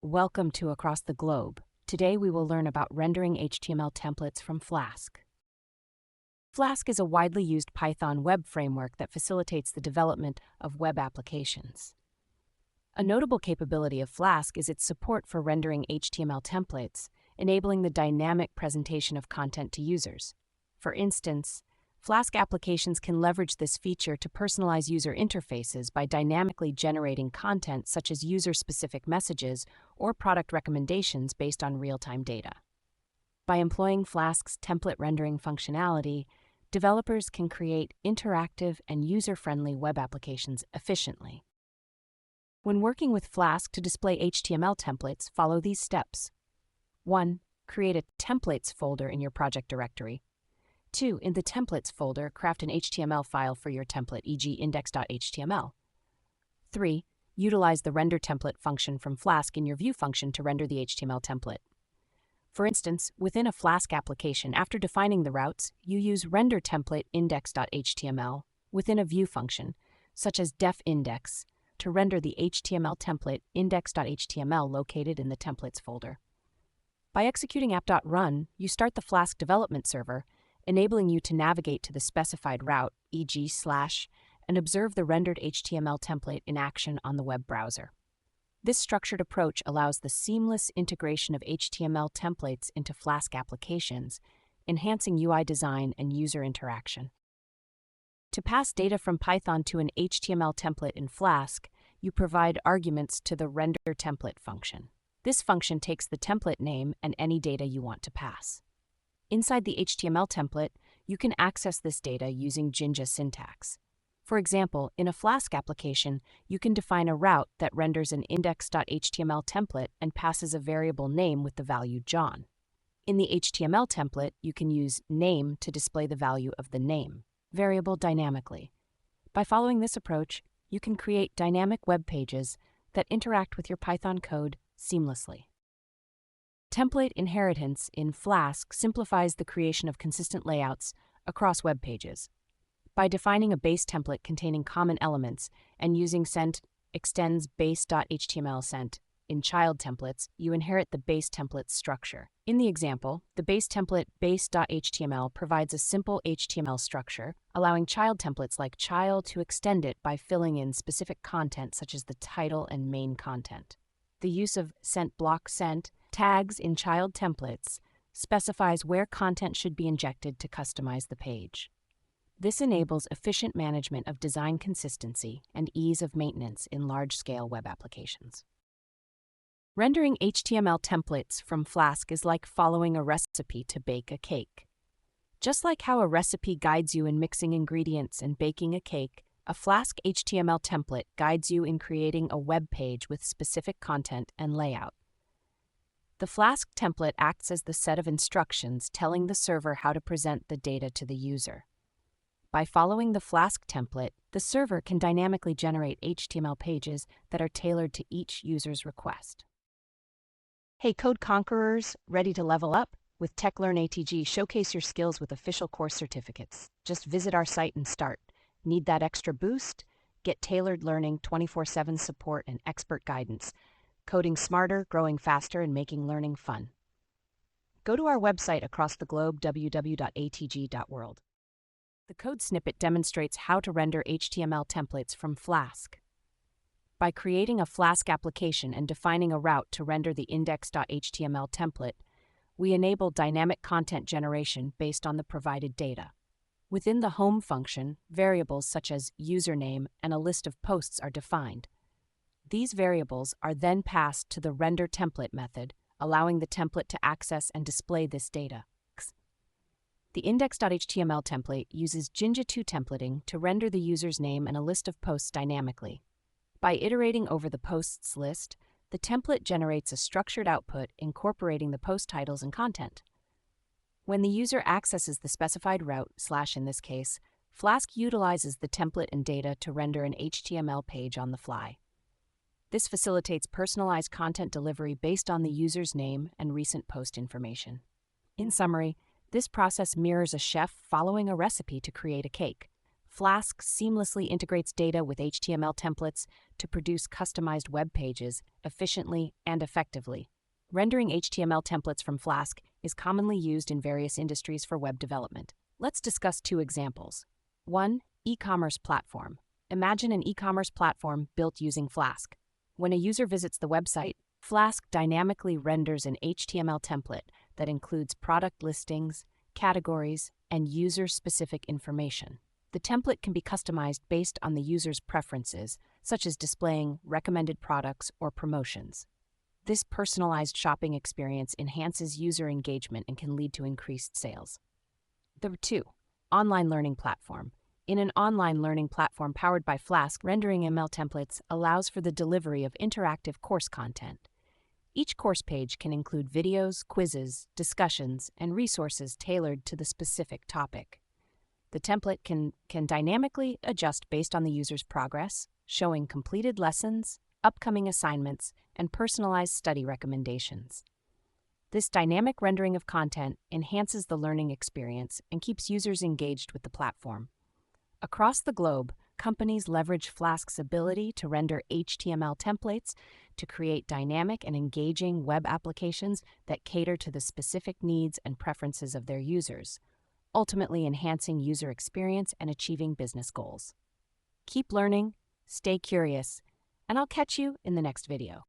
Welcome to Across the Globe. Today we will learn about rendering HTML templates from Flask. Flask is a widely used Python web framework that facilitates the development of web applications. A notable capability of Flask is its support for rendering HTML templates, enabling the dynamic presentation of content to users. For instance, Flask applications can leverage this feature to personalize user interfaces by dynamically generating content such as user-specific messages or product recommendations based on real-time data. By employing Flask's template rendering functionality, developers can create interactive and user-friendly web applications efficiently. When working with Flask to display HTML templates, follow these steps. 1. Create a Templates folder in your project directory. 2. In the Templates folder, craft an HTML file for your template, e.g. index.html. 3. Utilize the render template function from Flask in your view function to render the HTML template. For instance, within a Flask application, after defining the routes, you use render template index.html within a view function, such as def index, to render the HTML template index.html located in the Templates folder. By executing app.run, you start the Flask development server, enabling you to navigate to the specified route, e.g. / and observe the rendered HTML template in action on the web browser. This structured approach allows the seamless integration of HTML templates into Flask applications, enhancing UI design and user interaction. To pass data from Python to an HTML template in Flask, you provide arguments to the render template function. This function takes the template name and any data you want to pass. Inside the HTML template, you can access this data using Jinja syntax. For example, in a Flask application, you can define a route that renders an index.html template and passes a variable name with the value John. In the HTML template, you can use name to display the value of the name variable dynamically. By following this approach, you can create dynamic web pages that interact with your Python code seamlessly. Template inheritance in Flask simplifies the creation of consistent layouts across web pages. By defining a base template containing common elements and using sent extends base.html sent in child templates, you inherit the base template structure. In the example, the base template base.html provides a simple HTML structure, allowing child templates like child to extend it by filling in specific content such as the title and main content. The use of sent block sent tags in child templates specifies where content should be injected to customize the page. This enables efficient management of design consistency and ease of maintenance in large-scale web applications. Rendering HTML templates from Flask is like following a recipe to bake a cake. Just like how a recipe guides you in mixing ingredients and baking a cake, a Flask HTML template guides you in creating a web page with specific content and layout. The Flask template acts as the set of instructions telling the server how to present the data to the user. By following the Flask template, the server can dynamically generate HTML pages that are tailored to each user's request. Hey Code Conquerors, ready to level up? With TechLearn ATG, showcase your skills with official course certificates. Just visit our site and start. Need that extra boost? Get tailored learning, 24/7 support, and expert guidance. Coding smarter, growing faster, and making learning fun. Go to our website across the globe, www.atg.world. The code snippet demonstrates how to render HTML templates from Flask. By creating a Flask application and defining a route to render the index.html template, we enable dynamic content generation based on the provided data. Within the home function, variables such as username and a list of posts are defined. These variables are then passed to the render template method, allowing the template to access and display this data. The index.html template uses Jinja 2 templating to render the user's name and a list of posts dynamically. By iterating over the posts list, the template generates a structured output incorporating the post titles and content. When the user accesses the specified route, / in this case, Flask utilizes the template and data to render an HTML page on the fly. This facilitates personalized content delivery based on the user's name and recent post information. In summary, this process mirrors a chef following a recipe to create a cake. Flask seamlessly integrates data with HTML templates to produce customized web pages efficiently and effectively. Rendering HTML templates from Flask is commonly used in various industries for web development. Let's discuss 2 examples. 1. E-commerce platform. Imagine an e-commerce platform built using Flask. When a user visits the website, Flask dynamically renders an HTML template that includes product listings, categories, and user-specific information. The template can be customized based on the user's preferences, such as displaying recommended products or promotions. This personalized shopping experience enhances user engagement and can lead to increased sales. Number 2. Online learning platform. In an online learning platform powered by Flask, rendering ML templates allows for the delivery of interactive course content. Each course page can include videos, quizzes, discussions, and resources tailored to the specific topic. The template can dynamically adjust based on the user's progress, showing completed lessons, upcoming assignments, and personalized study recommendations. This dynamic rendering of content enhances the learning experience and keeps users engaged with the platform. Across the globe, companies leverage Flask's ability to render HTML templates to create dynamic and engaging web applications that cater to the specific needs and preferences of their users, ultimately enhancing user experience and achieving business goals. Keep learning, stay curious, and I'll catch you in the next video.